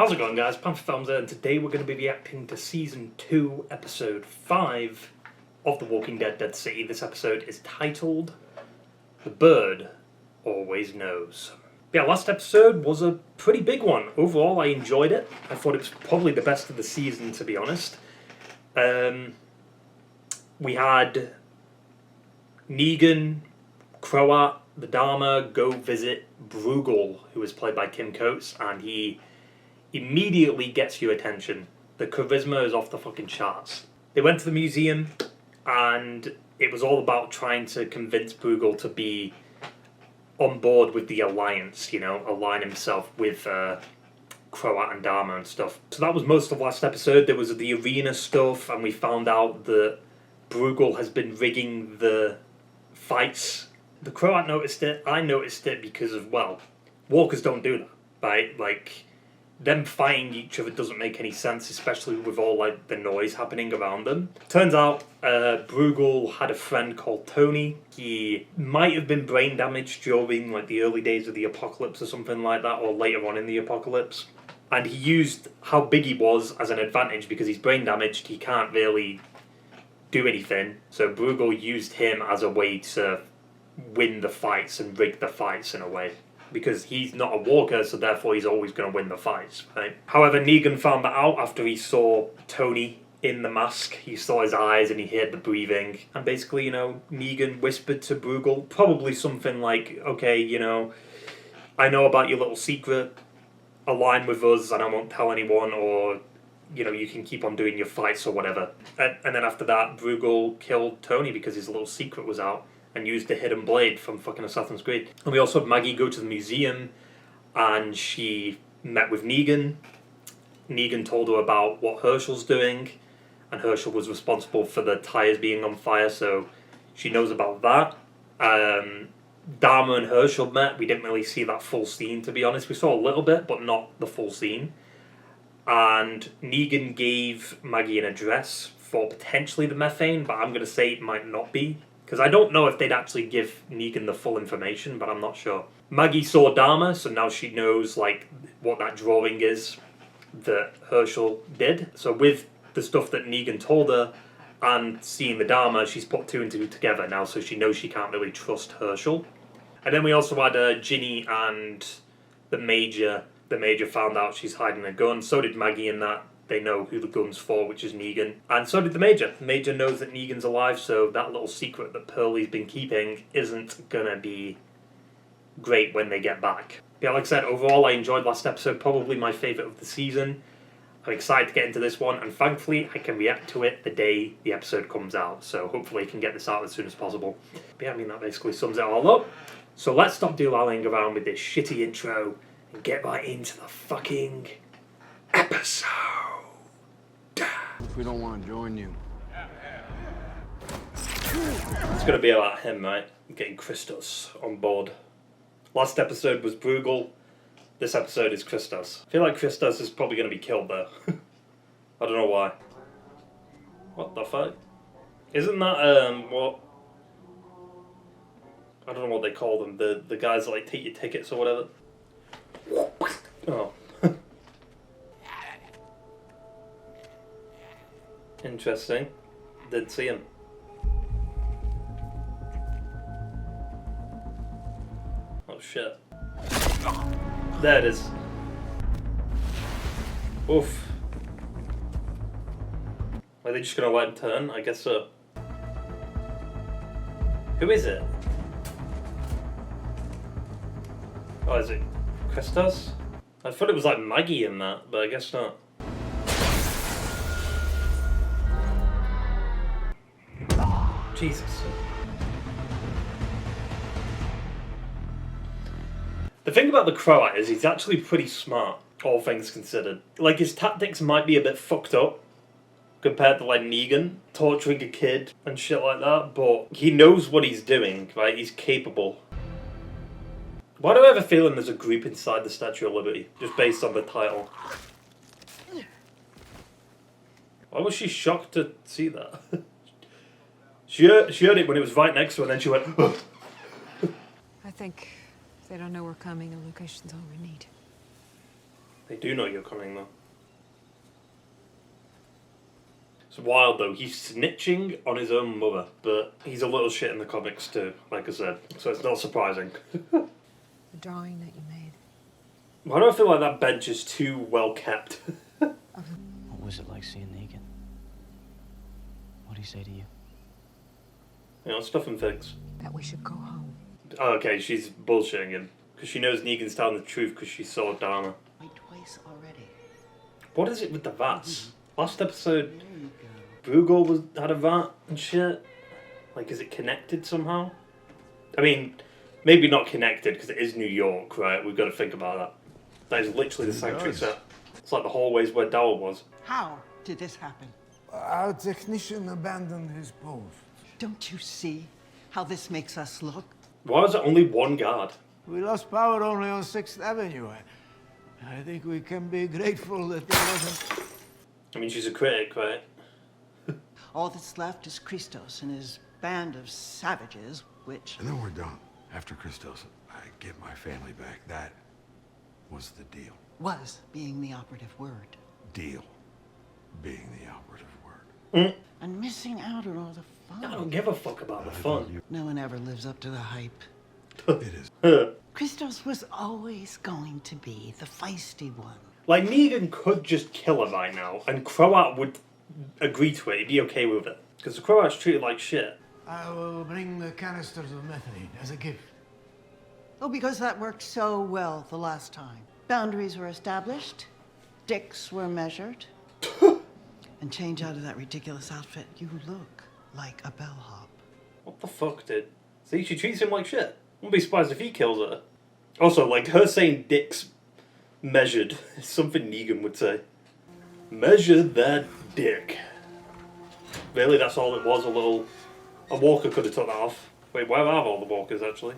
How's it going, guys? Panther Films here, and today we're going to be reacting to Season 2, Episode 5 of The Walking Dead Dead City. This episode is titled The Bird Always Knows. Yeah, last episode was a pretty big one. Overall, I enjoyed it. I thought it was probably the best of the season, to be honest. We had Negan, Croat, the Dama go visit Bruegel, who was played by Kim Coates, and he immediately gets your attention. The charisma is off the fucking charts. They went to the museum, and it was all about trying to convince Bruegel to be on board with the alliance, you know, align himself with Croat and Dama and stuff. So that was most of last episode. There was the arena stuff, and we found out that Bruegel has been rigging the fights. The Croat noticed it, I noticed it because of, well, walkers don't do that, right? Like, them fighting each other doesn't make any sense, especially with all, like, the noise happening around them. Turns out, Bruegel had a friend called Tony. He might have been brain damaged during, like, the early days of the apocalypse or something like that, or later on in the apocalypse. And he used how big he was as an advantage because he's brain damaged, he can't really do anything. So Bruegel used him as a way to win the fights and rig the fights in a way. Because he's not a walker, so therefore he's always going to win the fights, right? However, Negan found that out after he saw Tony in the mask. He saw his eyes and he heard the breathing. And basically, you know, Negan whispered to Bruegel probably something like, okay, you know, I know about your little secret, align with us and I won't tell anyone, or, you know, you can keep on doing your fights or whatever. And then after that, Bruegel killed Tony because his little secret was out, and used the hidden blade from fucking Assassin's Creed. And we also had Maggie go to the museum, and she met with Negan. Negan told her about what Herschel's doing, and Herschel was responsible for the tires being on fire, so she knows about that. Dama and Herschel met. We didn't really see that full scene, to be honest. We saw a little bit, but not the full scene. And Negan gave Maggie an address for potentially the methane, but I'm going to say it might not be. Because I don't know if they'd actually give Negan the full information, but I'm not sure. Maggie saw Dama, so now she knows, like, what that drawing is that Herschel did. So with the stuff that Negan told her and seeing the Dama, she's put two and two together now, so she knows she can't really trust Herschel. And then we also had Ginny and the Major. The Major found out she's hiding a gun. So did Maggie in that. They know who the gun's for, which is Negan. And so did the Major. The Major knows that Negan's alive, so that little secret that Pearlie's been keeping isn't gonna be great when they get back. Yeah, like I said, overall I enjoyed last episode, probably my favourite of the season. I'm excited to get into this one, and thankfully I can react to it the day the episode comes out, so hopefully I can get this out as soon as possible. But yeah, I mean, that basically sums it all up. So let's stop dilly-dallying around with this shitty intro and get right into the fucking episode. We don't want to join you. It's going to be about him, right? Getting Christos on board. Last episode was Bruegel. This episode is Christos. I feel like Christos is probably going to be killed though. I don't know why. What the fuck? Isn't that, what? I don't know what they call them. The guys that, like, take your tickets or whatever. Oh. Interesting. Did see him. Oh shit. There it is. Oof. Are they just gonna let him turn? I guess so. Who is it? Oh, is it Christos? I thought it was like Maggie in that, but I guess not. Jesus. The thing about the Croat is he's actually pretty smart, all things considered. Like, his tactics might be a bit fucked up compared to, like, Negan, torturing a kid and shit like that, but he knows what he's doing, right? He's capable. Why do I have a feeling there's a group inside the Statue of Liberty, just based on the title? Why was she shocked to see that? She heard it when it was right next to her, and then she went, "Ugh." I think they don't know we're coming. The location's all we need. They do know you're coming, though. It's wild, though. He's snitching on his own mother, but he's a little shit in the comics, too, like I said. So it's not surprising. The drawing that you made. Why do I feel like that bench is too well kept? What was it like seeing Negan? What did he say to you? You know, stuff and figs. That we should go home. Oh, okay, she's bullshitting him. Because she knows Negan's telling the truth because she saw Dama. Twice already. What is it with the vats? Last episode, Bruegel had a vat and shit. Like, is it connected somehow? I mean, maybe not connected because it is New York, right? We've got to think about that. That is literally the sanctuary set. It's like the hallways where Dama was. How did this happen? Our technician abandoned his post. Don't you see how this makes us look? Why was it only one guard? We lost power only on 6th Avenue. I think we can be grateful that there wasn't... I mean, she's a critic, right? All that's left is Christos and his band of savages, which... And then we're done. After Christos, I get my family back. That was the deal. was being the operative word. Deal being the operative word. And missing out on all the fun. I don't give a fuck about the fun. No one ever lives up to the hype. It is. Christos was always going to be the feisty one. Like, Negan could just kill her right now, and Croat would agree to it. He'd be okay with it. Because the Croat's treated like shit. I will bring the canisters of methane as a gift. Oh, because that worked so well the last time. Boundaries were established, dicks were measured. And change out of that ridiculous outfit, you look like a bellhop. What the fuck, dude? See, she treats him like shit. Wouldn't be surprised if he kills her. Also, like, her saying dick's measured is something Negan would say. Measure that dick. Really, that's all it was? A walker could have took that off. Wait, where are all the walkers, actually?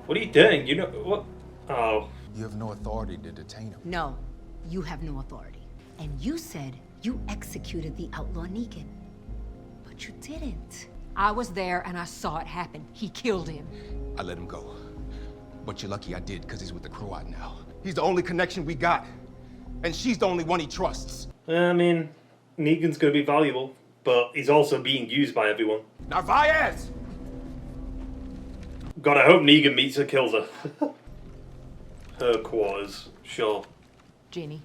What are you doing? You know, what? Oh. You have no authority to detain him. No, you have no authority. And you said you executed the outlaw Negan. But you didn't. I was there and I saw it happen. He killed him. I let him go. But you're lucky I did, because he's with the Croat now. He's the only connection we got. And she's the only one he trusts. I mean, Negan's gonna be valuable, but he's also being used by everyone. Narvaez! God, I hope Negan meets her, kills her. Her quarters, sure. Jenny.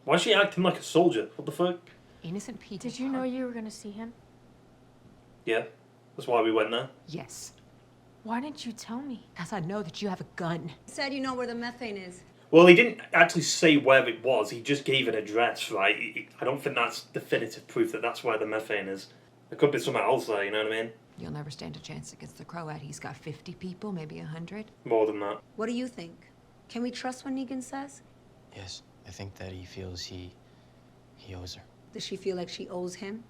Why is she acting like a soldier? What the fuck? Innocent people. Did you know you were gonna see him? Yeah, that's why we went there. Yes. Why didn't you tell me? Because I know that you have a gun. Said you know where the methane is. Well, he didn't actually say where it was. He just gave an address, right? I don't think that's definitive proof that that's where the methane is. There could be somewhere else there, you know what I mean? You'll never stand a chance against the Croat. He's got 50 people, maybe 100. More than that. What do you think? Can we trust what Negan says? Yes, I think that he feels he owes her. Does she feel like she owes him?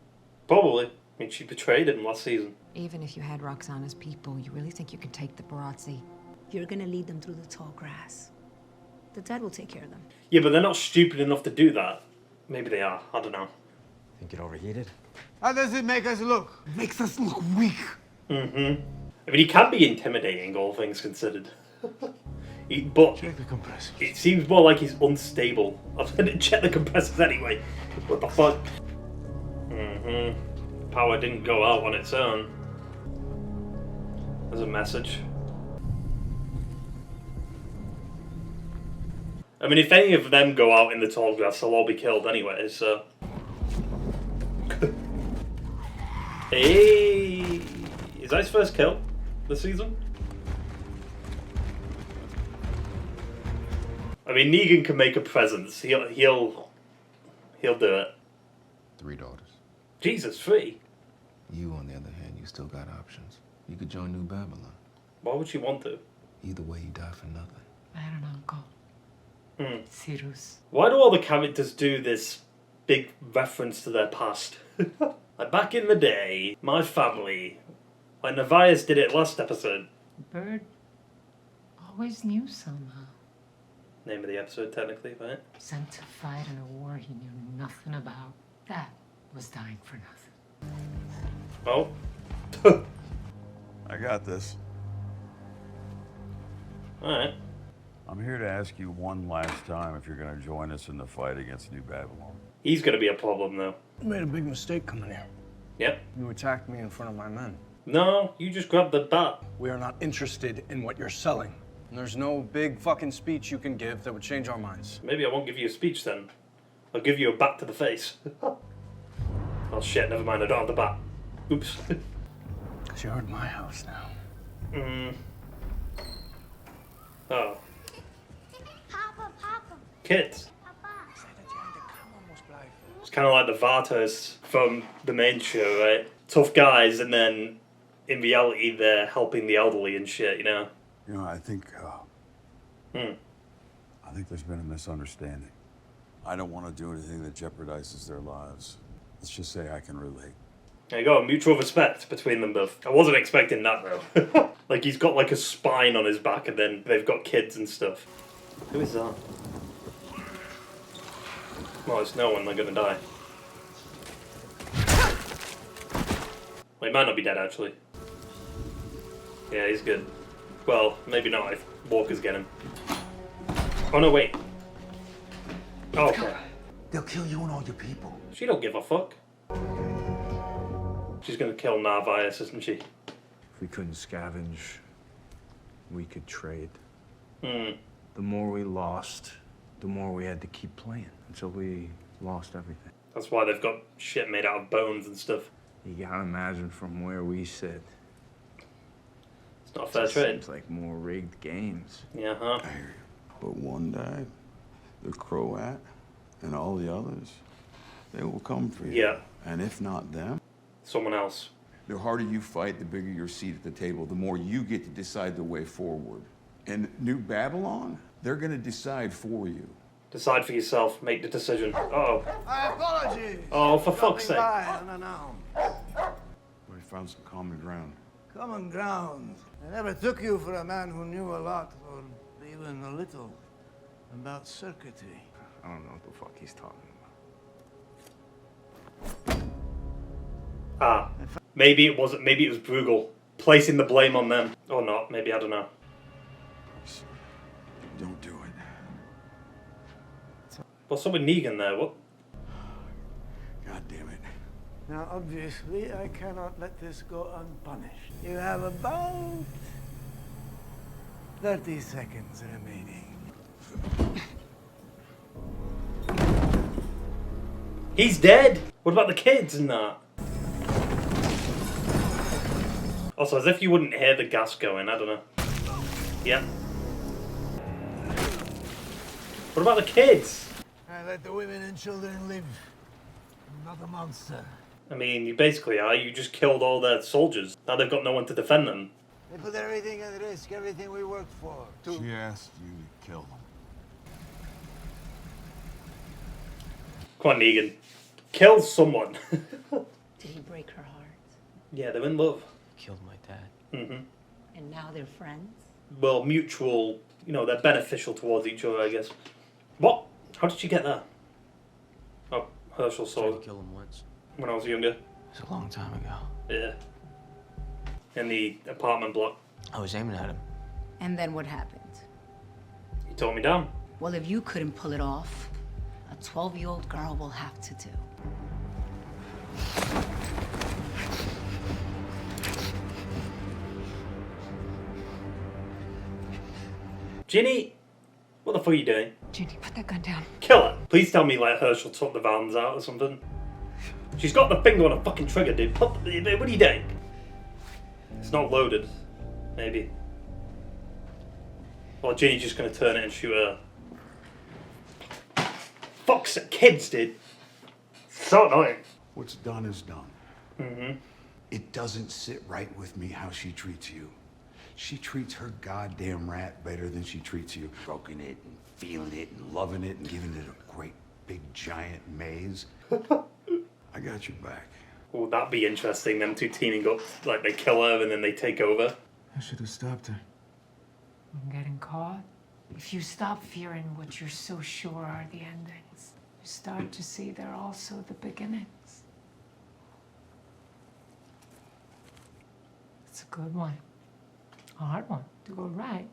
Probably. I mean, she betrayed him last season. Even if you had Roxana's people, you really think you could take the Barazzi? You're gonna lead them through the tall grass. The dead will take care of them. Yeah, but they're not stupid enough to do that. Maybe they are. I don't know. Think it overheated? How does it make us look? It makes us look weak. Mm-hmm. I mean, he can be intimidating, all things considered. But Check the compressor. it seems more like he's unstable. I was going to check the compressors anyway. What the fuck? Mm-hmm. Power didn't go out on its own. There's a message. I mean, if any of them go out in the tall grass, they'll all be killed anyway, so... Hey! Is that his first kill this season? I mean, Negan can make a presence. He'll do it. 3 daughters. Jesus, 3? You, on the other hand, you still got options. You could join New Babylon. Why would she want to? Either way, you die for nothing. I had an uncle. Cyrus. Why do all the characters do this big reference to their past? Like, back in the day, my family, like Narvaez did it last episode. Bird always knew somehow. Name of the episode, technically, right? Sent to fight in a war he knew nothing about. That was dying for nothing. Oh. I got this. Alright. I'm here to ask you one last time if you're going to join us in the fight against New Babylon. He's gonna be a problem, though. You made a big mistake coming here. Yep. You attacked me in front of my men. No, you just grabbed the bat. We are not interested in what you're selling. And there's no big fucking speech you can give that would change our minds. Maybe I won't give you a speech then. I'll give you a bat to the face. Oh shit, never mind, I don't have the bat. Oops. Because you're in my house now. Oh. Papa, Papa, Kids. Papa. It's kind of like the Vartas from the main show, right? Tough guys, and then in reality they're helping the elderly and shit, you know? You know, I think there's been a misunderstanding. I don't want to do anything that jeopardizes their lives. Let's just say I can relate. There you go, mutual respect between them both. I wasn't expecting that, though. Like, he's got, like, a spine on his back, and then they've got kids and stuff. Who is that? Well, it's no one, they're gonna die. Well, he might not be dead, actually. Yeah, he's good. Well, maybe not if walkers get him. Oh, no, wait. Oh, okay. They'll kill you and all your people. She don't give a fuck. She's gonna kill Narvaez, isn't she? If we couldn't scavenge, we could trade. Hmm. The more we lost, the more we had to keep playing until we lost everything. That's why they've got shit made out of bones and stuff. You gotta imagine from where we sit. It's not a fair trade. Seems like more rigged games. Yeah, huh? I hear you. But one day, the Croat and all the others, they will come for you. Yeah. And if not them, Someone else. The harder you fight, the bigger your seat at the table, the more you get to decide the way forward. And New Babylon, they're gonna decide for you. Decide for yourself. Make the decision. Uh-oh. My apologies. Oh, for fuck's sake. Unannounced. we found some common ground. Common ground. I never took you for a man who knew a lot, or even a little, about circuitry. I don't know what the fuck he's talking about. Ah. Maybe it wasn't. Maybe it was Bruegel. Placing the blame on them. Or not. Maybe, I don't know. Don't do it. What's up with Negan there? What? God damn it. Now, obviously, I cannot let this go unpunished. You have about 30 seconds remaining. He's dead! What about the kids and that? Also, as if you wouldn't hear the gas going, I don't know. Yeah. What about the kids? I let the women and children live. I'm not a monster. I mean, you basically are. You just killed all their soldiers. Now they've got no one to defend them. They put everything at risk, everything we worked for. She asked you to kill them. Come on, Negan. Kill someone. Did he break her heart? Yeah, they're in love. Killed my dad. Mm-hmm. And now they're friends? Well, mutual, you know, they're beneficial towards each other, I guess. What? How did you get there? Oh, Herschel saw Tried it to kill him once. when I was younger. It was a long time ago. Yeah. In the apartment block. I was aiming at him. And then what happened? He tore me down. Well, if you couldn't pull it off, a 12-year-old girl will have to do. Ginny, what the fuck are you doing? Ginny, put that gun down. Kill her. Please tell me, like, Herschel took the vans out or something. She's got the finger on a fucking trigger, dude. What are you doing? It's not loaded. Maybe. Or Ginny's just gonna turn it and shoot her. Fuck's sake, kids, dude. So annoying. What's done is done. Mm-hmm. It doesn't sit right with me how she treats you. She treats her goddamn rat better than she treats you. Stroking it and feeling it and loving it and giving it a great big giant maze. I got your back. Would that be interesting, them two teaming up, like they kill her and then they take over? I should have stopped her. I'm getting caught. If you stop fearing what you're so sure are the endings, you start to see they're also the beginnings. It's a good one. A hard one to go right.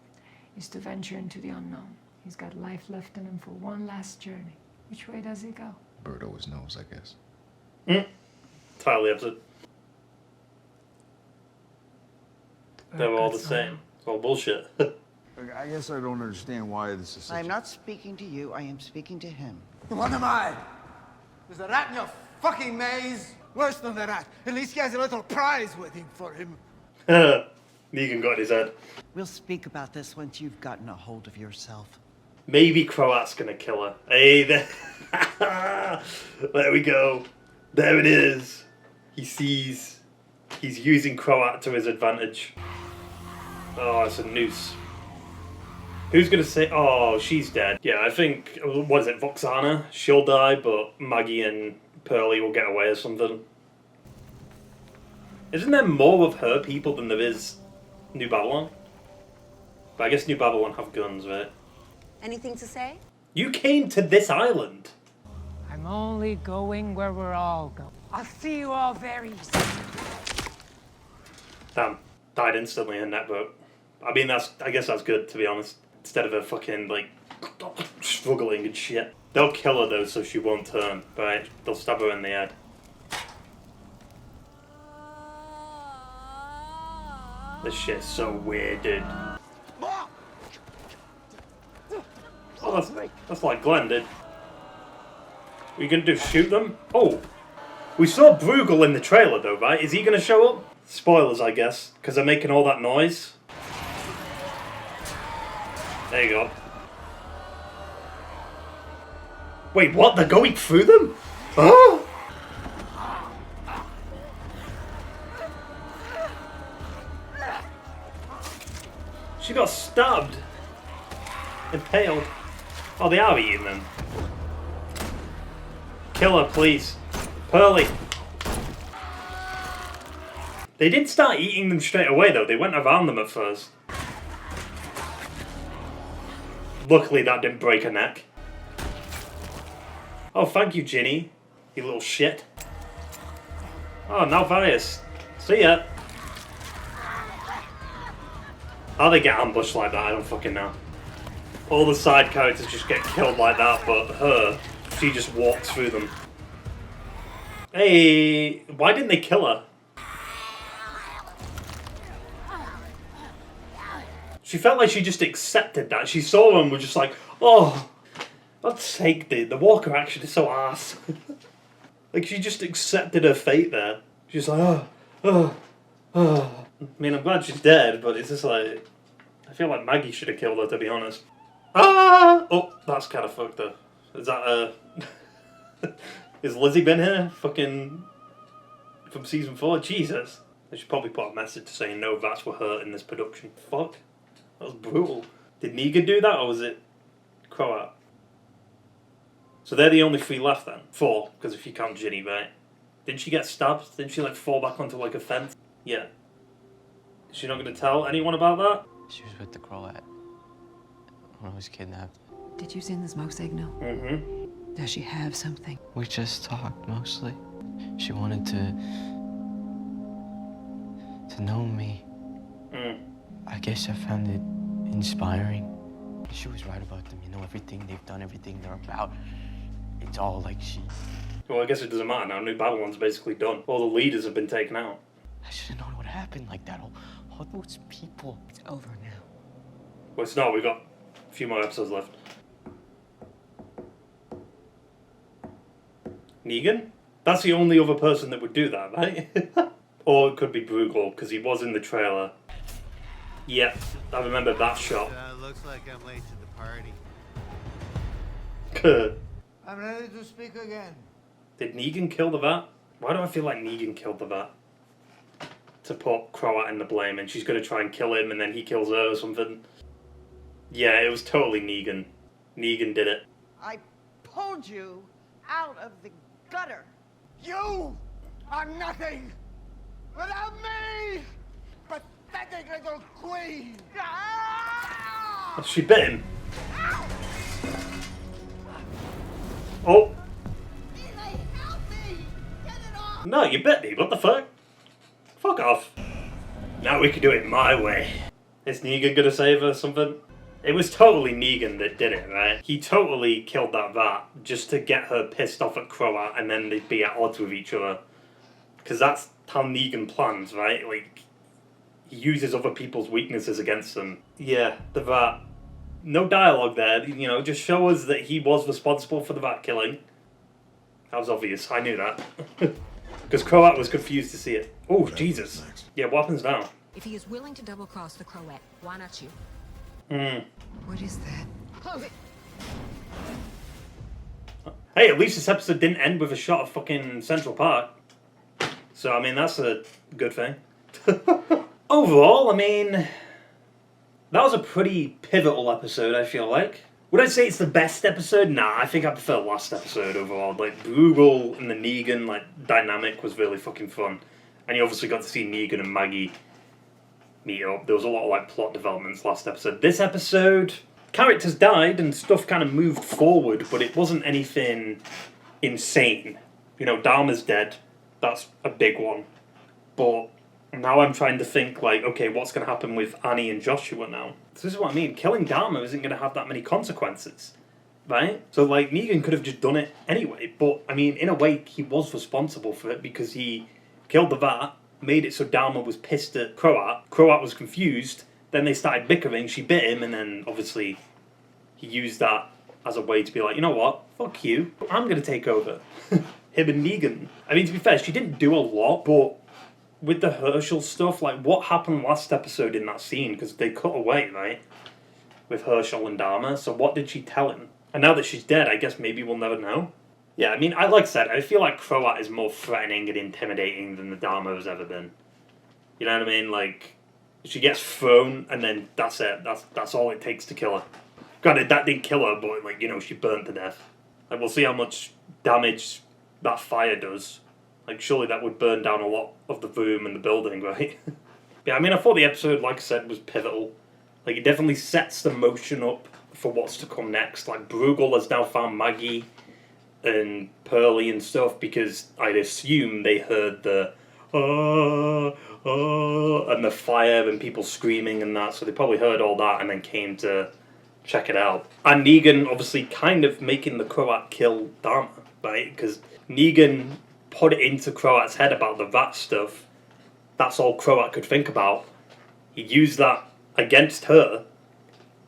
is to venture into the unknown. He's got life left in him for one last journey. Which way does he go? Bird always knows, I guess. Entirely opposite. They're all the same. It's all bullshit. I guess I don't understand why this is such I'm not speaking to you, I am speaking to him. What am I? There's a rat in your fucking maze? Worse than the rat. At least he has a little prize waiting for him. Negan got in his head. We'll speak about this once you've gotten a hold of yourself. Maybe Croat's gonna kill her. Hey, there. There we go. There it is. He sees. He's using Croat to his advantage. Oh, it's a noose. Who's gonna say? Oh, she's dead. Yeah, I think. What is it, Voxana? She'll die, but Maggie and Pearlie will get away or something. Isn't there more of her people than there is New Babylon? But I guess New Babylon have guns, right? Anything to say? You came to this island. I'm only going where we're all going. I'll see you all very soon. Damn, died instantly in that boat. I mean, I guess that's good, to be honest. Instead of her fucking, like, struggling and shit. They'll kill her, though, so she won't turn. Right? They'll stab her in the head. This shit's so weird, dude. Oh, that's like Glenn did. What are you gonna do, shoot them? Oh! We saw Bruegel in the trailer, though, right? Is he gonna show up? Spoilers, I guess, because they're making all that noise. There you go. Wait, what? They're going through them? Oh! She got stabbed. Impaled. Oh, they are eating them. Kill her, please. Pearlie. They didn't start eating them straight away, though. They went around them at first. Luckily, that didn't break her neck. Oh, thank you, Ginny. You little shit. Oh, now Varius. See ya. How they get ambushed like that, I don't fucking know. All the side characters just get killed like that, but her, she just walks through them. Hey, why didn't they kill her? She felt like she just accepted that. She saw them and was just like, oh, God's sake, dude, the walker action is so ass. Like, she just accepted her fate there. She's like, oh. I mean, I'm glad she's dead, but it's just like, I feel like Maggie should have killed her, to be honest. Ah! Oh, that's kind of fucked up. Is that, Has Lizzie been here? Fucking, from season 4? Jesus. I should probably put a message saying, no, that's what hurt in this production. Fuck. That was brutal. Did Negan do that, or was it Croat? So they're the only 3 left then? 4, because if you count Ginny, right? Didn't she get stabbed? Didn't she, like, fall back onto, like, a fence? Yeah. Is she not going to tell anyone about that? She was with the Croat when I was kidnapped. Did you send the smoke signal? Mm-hmm. Does she have something? We just talked, mostly. She wanted to know me. I guess I found it inspiring. She was right about them, you know, everything they've done, everything they're about. It's all like she... Well, I guess it doesn't matter now. New Babylon's basically done. All the leaders have been taken out. I should have known it would happen like that. All those people. It's over now. Well, it's not. We've got a few more episodes left. Negan? That's the only other person that would do that, right? Or it could be Bruegel, because he was in the trailer. Yep, I remember that shot. Looks like I'm late to the party. I'm ready to speak again. Did Negan kill the vat? Why do I feel like Negan killed the vat? To put Croat in the blame, and she's going to try and kill him, and then he kills her or something. Yeah, it was totally Negan. Negan did it. I pulled you out of the gutter. You are nothing without me! Pathetic little queen! Oh, she bit him. Oh. No, you bit me. What the fuck? Fuck off. Now we can do it my way. Is Negan gonna save her or something? It was totally Negan that did it, right? He totally killed that vat just to get her pissed off at Croat and then they'd be at odds with each other. Because that's how Negan plans, right? Like, he uses other people's weaknesses against them. Yeah, the vat. No dialogue there, you know, just show us that he was responsible for the vat killing. That was obvious, I knew that. Because Croat was confused to see it. Oh, Jesus. Yeah, what happens now? If he is willing to double-cross the Croat, why not you? What is that? Close it. Hey, at least this episode didn't end with a shot of fucking Central Park. So, I mean, that's a good thing. Overall, I mean, that was a pretty pivotal episode, I feel like. Would I say it's the best episode? Nah, I think I prefer the last episode overall. Like, Bruegel and the Negan, like, dynamic was really fucking fun. And you obviously got to see Negan and Maggie meet up. There was a lot of, like, plot developments last episode. This episode, characters died and stuff kind of moved forward, but it wasn't anything insane. You know, Dama's dead. That's a big one. But now I'm trying to think, like, okay, what's going to happen with Annie and Joshua now? So this is what I mean. Killing Dama isn't going to have that many consequences, right? So, like, Negan could have just done it anyway. But, I mean, in a way, he was responsible for it because he killed the vat, made it so Dama was pissed at Croat. Croat was confused. Then they started bickering. She bit him, and then, obviously, he used that as a way to be like, you know what? Fuck you. I'm going to take over. Him and Negan. I mean, to be fair, she didn't do a lot, but with the Herschel stuff, like, what happened last episode in that scene? Because they cut away, right? With Herschel and Dama. So what did she tell him? And now that she's dead, I guess maybe we'll never know. Yeah, I mean, like I said, I feel like Croat is more threatening and intimidating than the Dama has ever been. You know what I mean? Like, she gets thrown, and then that's it. That's all it takes to kill her. Granted, that didn't kill her, but, like, you know, she burnt to death. Like, we'll see how much damage that fire does. Like, surely that would burn down a lot of the room and the building, right? Yeah, I mean, I thought the episode, like I said, was pivotal. Like, it definitely sets the motion up for what's to come next. Like, Bruegel has now found Maggie and Pearlie and stuff because I'd assume they heard the and the fire and people screaming and that, so they probably heard all that and then came to check it out. And Negan obviously kind of making the Croat kill Dama, right? Because Negan put it into Croat's head about the vat stuff. That's all Croat could think about. He used that against her,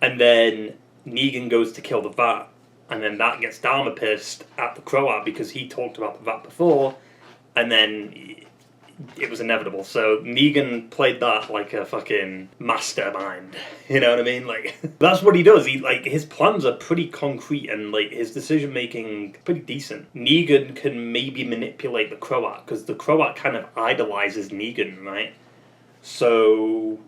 and then Negan goes to kill the vat, and then that gets Dama pissed at the Croat because he talked about the vat before, and then it was inevitable. So Negan played that like a fucking mastermind. You know what I mean? Like, that's what he does. He, like, his plans are pretty concrete and, like, his decision making pretty decent. Negan can maybe manipulate the Croat because the Croat kind of idolizes Negan, right? So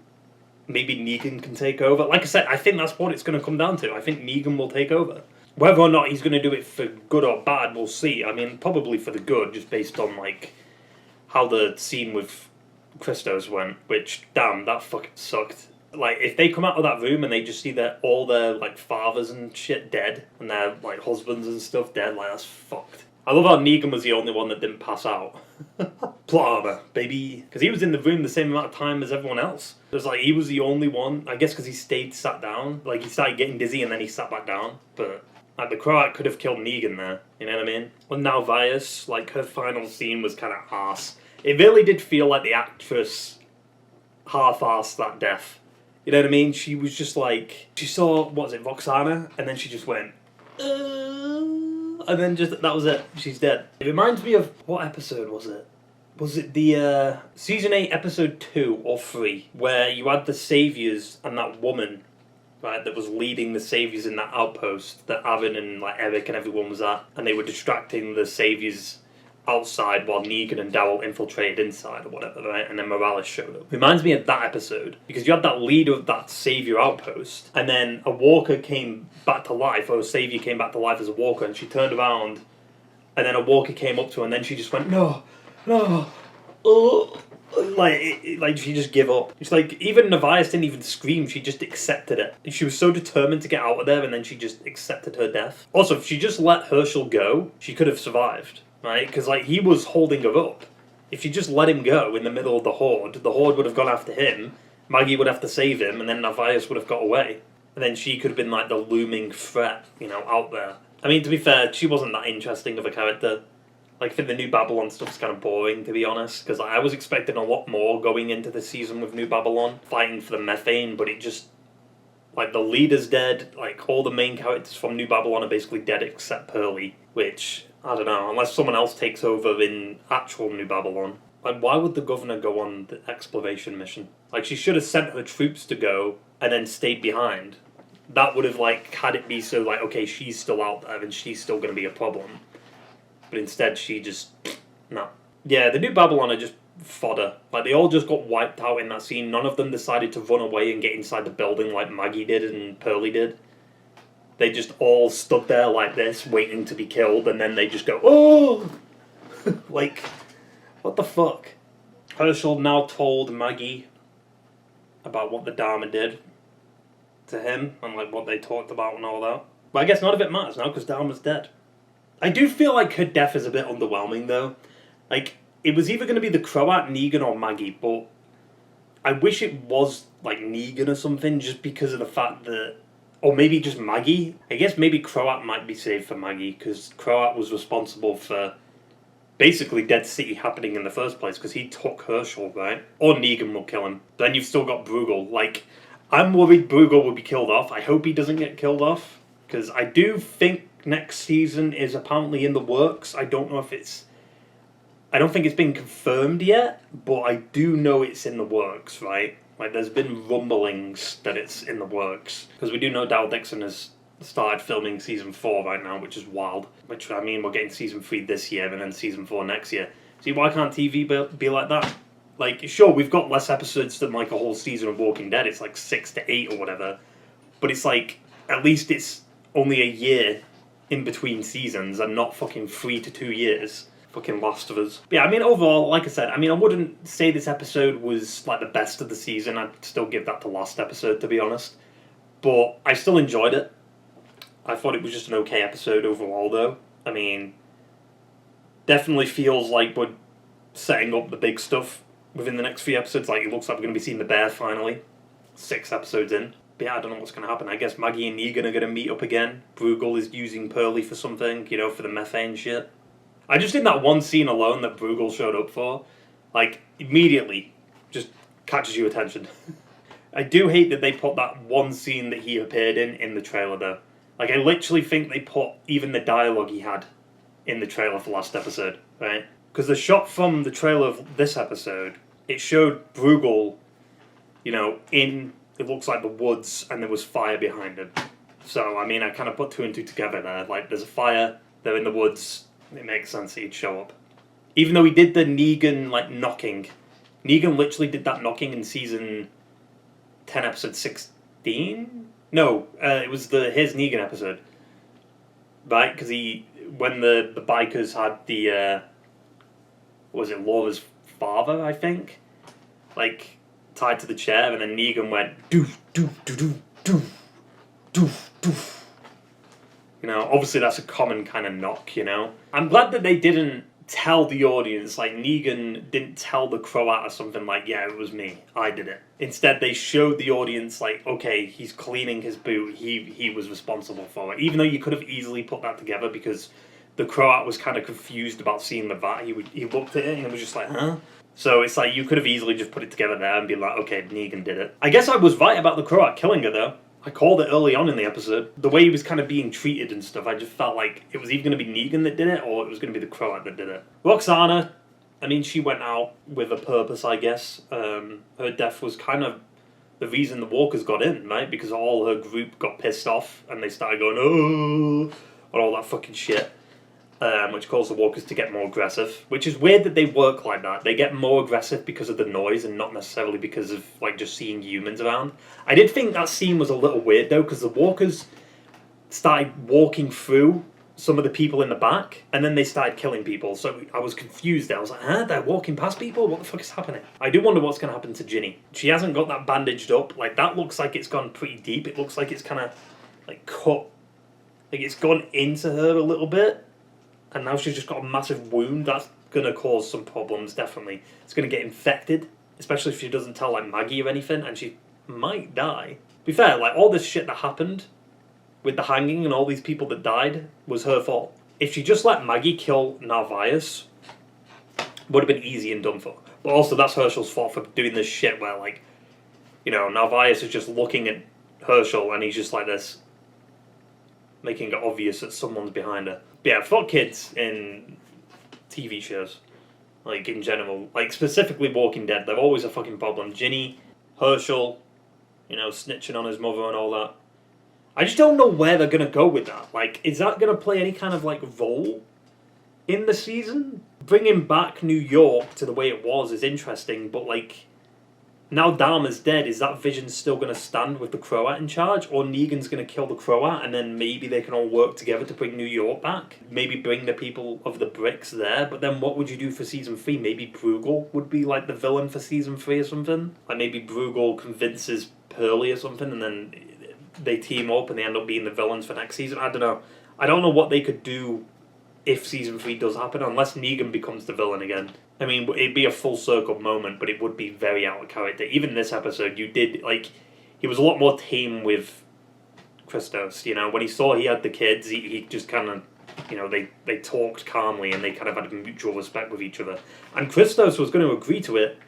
maybe Negan can take over. Like I said, I think that's what it's going to come down to. I think Negan will take over. Whether or not he's going to do it for good or bad, we'll see. I mean, probably for the good, just based on, like, how the scene with Christos went, which, damn, that fucking sucked. Like, if they come out of that room and they just see that all their, like, fathers and shit dead, and their, like, husbands and stuff dead, like, that's fucked. I love how Negan was the only one that didn't pass out. Plot armor, baby. Because he was in the room the same amount of time as everyone else. It was like, he was the only one, I guess because he stayed sat down. Like, he started getting dizzy and then he sat back down. But, like, the Croat could have killed Negan there. You know what I mean? Well, now Vias, like, her final scene was kind of arse. It really did feel like the actress half-arsed that death. You know what I mean? She was just like, she saw, what was it, Roxana? And then she just went, and then just, that was it. She's dead. It reminds me of, what episode was it? Was it the, Season 8, Episode 2 or 3, where you had the Saviors and that woman, right, that was leading the Saviors in that outpost that Aaron and, like, Eric and everyone was at, and they were distracting the Saviors outside while Negan and Daryl infiltrated inside or whatever, right? And then Morales showed up. Reminds me of that episode, because you had that leader of that Savior outpost, and then a walker came back to life, or a Savior came back to life as a walker, and she turned around, and then a walker came up to her, and then she just went, no, oh. Like she just gave up. It's like, even Nevias didn't even scream, she just accepted it. She was so determined to get out of there, and then she just accepted her death. Also, if she just let Herschel go, she could have survived. Right? Because, like, he was holding her up. If you just let him go in the middle of the Horde would have gone after him, Maggie would have to save him, and then Navias would have got away. And then she could have been like the looming threat, you know, out there. I mean, to be fair, she wasn't that interesting of a character. Like, I think the New Babylon stuff's kind of boring, to be honest, because I was expecting a lot more going into the season with New Babylon, fighting for the methane, but it just... Like, the leader's dead, like, all the main characters from New Babylon are basically dead except Pearlie, which, I don't know, unless someone else takes over in actual New Babylon. Like, why would the governor go on the exploration mission? Like, she should have sent her troops to go and then stayed behind. That would have, like, had it be so, like, okay, she's still out there and she's still going to be a problem. But instead, she just... No. Yeah, the New Babylon are just fodder. Like, they all just got wiped out in that scene. None of them decided to run away and get inside the building like Maggie did and Pearlie did. They just all stood there like this, waiting to be killed, and then they just go, oh! Like, what the fuck? Herschel now told Maggie about what the Dama did to him, and like what they talked about and all that. But I guess none of it matters now, because Dama's dead. I do feel like her death is a bit underwhelming, though. Like, it was either going to be the Croat, Negan, or Maggie, but I wish it was, like, Negan or something, just because of the fact that... Or maybe just Maggie. I guess maybe Croat might be saved for Maggie, because Croat was responsible for basically Dead City happening in the first place, because he took Herschel, right? Or Negan will kill him. Then you've still got Bruegel. Like, I'm worried Bruegel will be killed off. I hope he doesn't get killed off, because I do think next season is apparently in the works. I don't know if it's... I don't think it's been confirmed yet, but I do know it's in the works, right? Like, there's been rumblings that it's in the works. Because we do know Dal Dixon has started filming season 4 right now, which is wild. Which, I mean, we're getting season 3 this year and then season 4 next year. See, why can't TV be like that? Like, sure, we've got less episodes than, like, a whole season of Walking Dead. It's, like, 6 to 8 or whatever. But it's, like, at least it's only a year in between seasons and not fucking 3 to 2 years. Fucking Last of Us. But yeah, I mean, overall, like I said, I mean, I wouldn't say this episode was, like, the best of the season. I'd still give that to last episode, to be honest. But I still enjoyed it. I thought it was just an okay episode overall, though. I mean, definitely feels like we're setting up the big stuff within the next 3 episodes. Like, it looks like we're going to be seeing the bear, finally. 6 episodes in. But yeah, I don't know what's going to happen. I guess Maggie and Negan are going to meet up again. Bruegel is using Pearlie for something, you know, for the methane shit. I just in that one scene alone that Bruegel showed up for, like, immediately just catches your attention. I do hate that they put that one scene that he appeared in the trailer, though. Like, I literally think they put even the dialogue he had in the trailer for last episode, right? Because the shot from the trailer of this episode, it showed Bruegel, you know, in... It looks like the woods, and there was fire behind him. So, I mean, I kind of put 2 and 2 together there. Like, there's a fire, they're in the woods, it makes sense that he'd show up. Even though he did the Negan, like, knocking. Negan literally did that knocking in season 10, episode 16? No, it was his Negan episode. Right? Because when the bikers had the, what was it, Laura's father, I think? Like... tied to the chair, and then Negan went doof, doof, doof, doof, doof, doof. You know, obviously that's a common kind of knock, you know. I'm glad that they didn't tell the audience, like Negan didn't tell the Croat or something like, yeah, it was me, I did it. Instead, they showed the audience, like, okay, he's cleaning his boot, he was responsible for it. Even though you could have easily put that together, because the Croat was kind of confused about seeing the vat. He looked at it and was just like, huh? So it's like, you could have easily just put it together there and be like, okay, Negan did it. I guess I was right about the Croat killing her, though. I called it early on in the episode. The way he was kind of being treated and stuff, I just felt like it was either going to be Negan that did it, or it was going to be the Croat that did it. Roxana, I mean, she went out with a purpose, I guess. Her death was kind of the reason the Walkers got in, right? Because all her group got pissed off, and they started going, oh, and all that fucking shit. Which caused the Walkers to get more aggressive. Which is weird that they work like that. They get more aggressive because of the noise and not necessarily because of, like, just seeing humans around. I did think that scene was a little weird, though, because the Walkers started walking through some of the people in the back, and then they started killing people. So I was confused there. I was like, huh? They're walking past people? What the fuck is happening? I do wonder what's going to happen to Ginny. She hasn't got that bandaged up. Like, that looks like it's gone pretty deep. It looks like it's kind of, like, cut. Like, it's gone into her a little bit. And now she's just got a massive wound. That's going to cause some problems, definitely. It's going to get infected, especially if she doesn't tell, like, Maggie or anything, and she might die. be fair, like, all this shit that happened with the hanging and all these people that died was her fault. If she just let Maggie kill Narvaez, would have been easy and done for. But also, that's Herschel's fault for doing this shit where, like, you know, Narvaez is just looking at Herschel and he's just like this, making it obvious that someone's behind her. But yeah, fuck kids in TV shows. Like, in general. Like, specifically Walking Dead. They're always a fucking problem. Ginny, Herschel, you know, snitching on his mother and all that. I just don't know where they're going to go with that. Like, is that going to play any kind of, like, role in the season? Bringing back New York to the way it was is interesting, but, like, now Dama's dead, is that vision still going to stand with the Croat in charge? Or Negan's going to kill the Croat and then maybe they can all work together to bring New York back? Maybe bring the people of the bricks there, but then what would you do for season 3? Maybe Bruegel would be like the villain for season 3 or something? Like maybe Bruegel convinces Pearly or something and then they team up and they end up being the villains for next season? I don't know. I don't know what they could do if season 3 does happen, unless Negan becomes the villain again. I mean, it'd be a full circle moment, but it would be very out of character. Even this episode, you did, like, he was a lot more tame with Christos, you know? When he saw he had the kids, he just kind of, you know, they talked calmly and they kind of had mutual respect with each other. And Christos was going to agree to it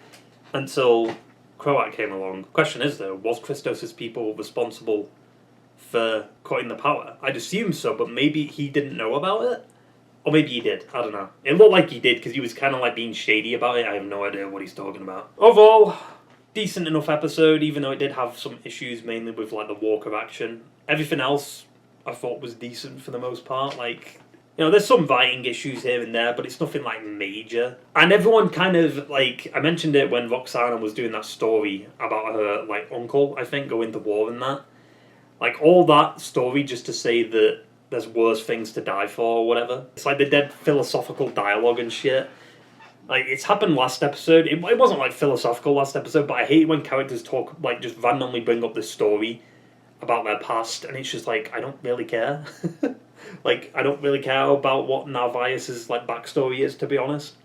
until Croat came along. Question is, though, was Christos' people responsible for cutting the power? I'd assume so, but maybe he didn't know about it? Or maybe he did. I don't know. It looked like he did because he was kind of like being shady about it. I have no idea what he's talking about. Overall, decent enough episode, even though it did have some issues, mainly with like the Walker action. Everything else I thought was decent for the most part. Like, you know, there's some writing issues here and there, but it's nothing like major. And everyone kind of, like, I mentioned it when Roxana was doing that story about her, like, uncle, I think, going to war and that. Like, all that story just to say that there's worse things to die for or whatever. It's like the dead philosophical dialogue and shit. Like, it's happened last episode. It wasn't, like, philosophical last episode, but I hate when characters talk, like, just randomly bring up this story about their past, and it's just like, I don't really care. Like, I don't really care about what Narvaez's, like, backstory is, to be honest.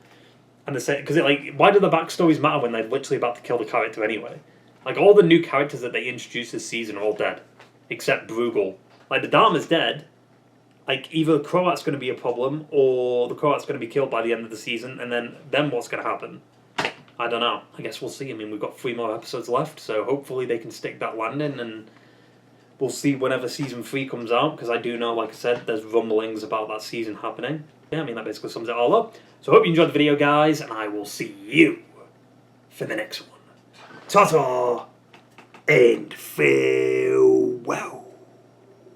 And they say, because, like, why do the backstories matter when they're literally about to kill the character anyway? Like, all the new characters that they introduced this season are all dead. Except Bruegel. Like, the Dama's dead. Like, either Croat's going to be a problem, or the Croat's going to be killed by the end of the season, and then what's going to happen? I don't know. I guess we'll see. I mean, we've got 3 more episodes left, so hopefully they can stick that landing, and we'll see whenever season 3 comes out, because I do know, like I said, there's rumblings about that season happening. Yeah, I mean, that basically sums it all up. So I hope you enjoyed the video, guys, and I will see you for the next one. Ta-ta, and farewell.